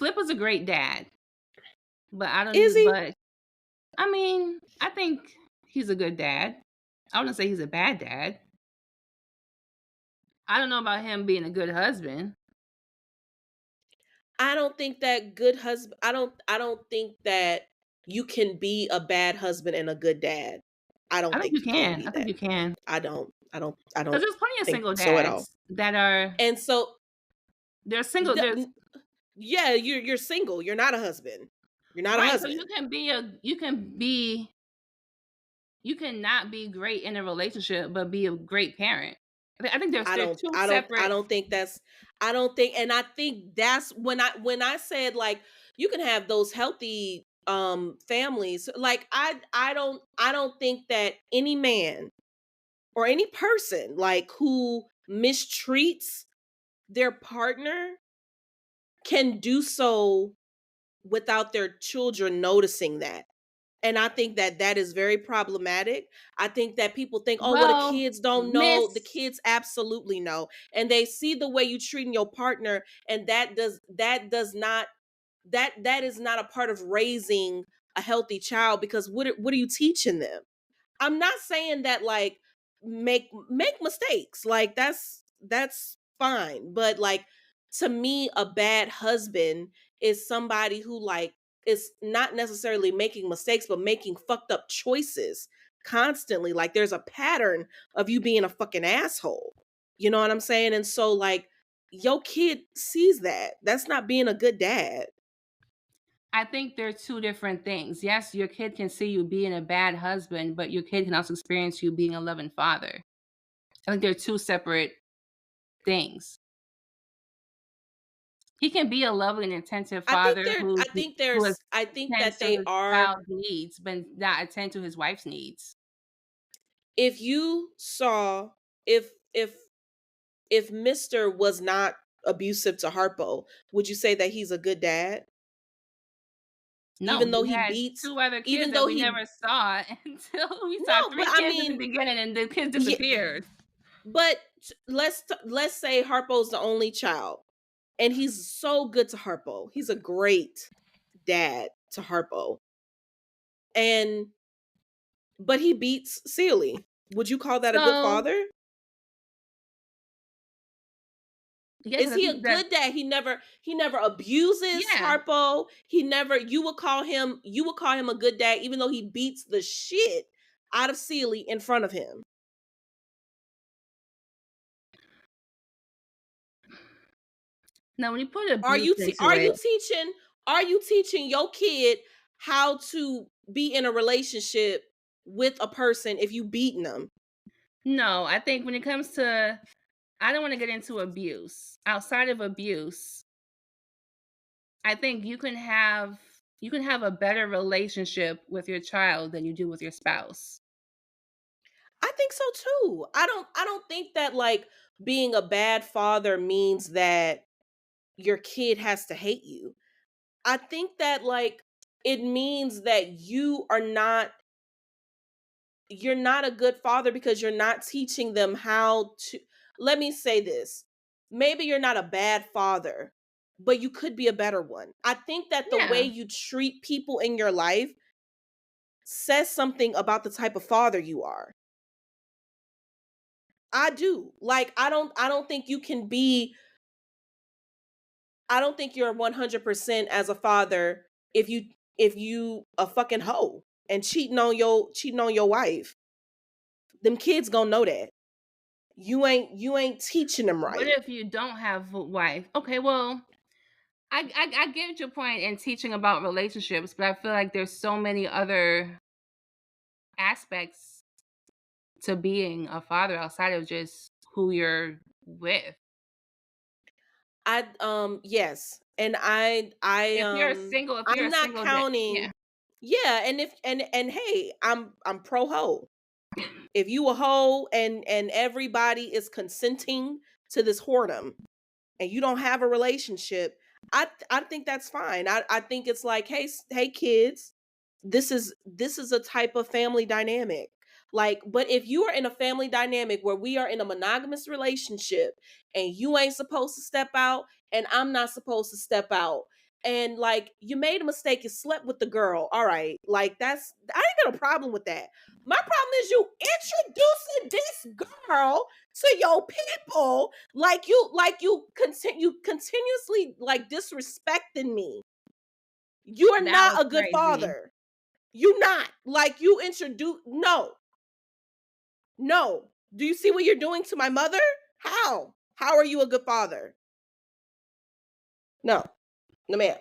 Flip was a great dad, but I Is don't. he? But I mean, I think he's a good dad. I wouldn't say he's a bad dad. I don't know about him being a good husband. I don't think that good husband. I don't think that you can be a bad husband and a good dad. I I don't think think you you can can. be I think that. you can I don't because there's plenty of think single so at all. dads that are. And so, They're single. the- There's n- yeah, you're single. You're not a husband. You're not a right. So you husband. can be a. You cannot be great in a relationship, but be a great parent. I think I they're don't two I don't I separate. don't think that's I don't think and I think that's when I said like you can have those healthy families. Like I don't think that any man or any person like who mistreats their partner can do so without their children noticing that. And I think that that is very problematic. I think that people think, oh, well, the Well, kids don't know. The Miss. kids absolutely know. And they see the way you treating your partner, and that is not a part of raising a healthy child because what are you teaching them? I'm not saying that like make mistakes. Like that's fine. But like to me, a bad husband is somebody who like is not necessarily making mistakes, but making fucked up choices constantly. Like there's a pattern of you being a fucking asshole. You know what I'm saying? And so like your kid sees that. That's not being a good dad. I think they're two different things. Yes, your kid can see you being a bad husband, but your kid can also experience you being a loving father. I think they're two separate things. He can be a loving and attentive father I think attends that to they his are. child's needs, but not attend to his wife's needs. If you saw if Mr. was not abusive to Harpo, would you say that he's a good dad? No, Even though he he had beats, 2 other kids even that though we he never saw until we saw no, but 3 I kids in the mean, beginning and the kids yeah, disappeared. but let's say Harpo's the only child, and he's so good to Harpo. He's a great dad to Harpo, and but he beats Sealy. Would you call that a good So, father? yeah, Is because I he a think that good dad? He never abuses yeah. Harpo. He never you would call him a good dad even though he beats the shit out of Sealy in front of him. Now when you put Are abuse you te- into are you it, teaching are you teaching your kid how to be in a relationship with a person if you beating them? no, I think when it comes to I don't wanna get into abuse. Outside of abuse, I think you can have a better relationship with your child than you do with your spouse. I think so too. I don't think that like being a bad father means that your kid has to hate you. I think that like it means that you're not a good father because you're not teaching them how to. Let me say this. Maybe you're not a bad father, but you could be a better one. I think that the way Yeah. you treat people in your life says something about the type of father you are. I do. Like I don't think you can be I don't think you're 100% as a father if you a fucking hoe and cheating on your wife. Them kids gonna know that. You ain't teaching them What right. if you don't have a wife? Okay, well, I get your point in teaching about relationships, but I feel like there's so many other aspects to being a father outside of just who you're with. I yes. And If you're I'm a not single da yeah. counting. Yeah, and if and hey, I'm pro hoe. If you a hoe and everybody is consenting to this whoredom and you don't have a relationship, I think that's fine. I think it's like, hey kids, this is a type of family dynamic. Like, but if you are in a family dynamic where we are in a monogamous relationship and you ain't supposed to step out and I'm not supposed to step out, and like you made a mistake, you slept with the girl. All right, like I ain't got a problem with that. My problem is you introducing this girl to your people, like you continuously like disrespecting me. You are That was not a good crazy. father. You not like you introduce no, no. Do you see what you're doing to my mother? How? How are you a good father? No, no, ma'am.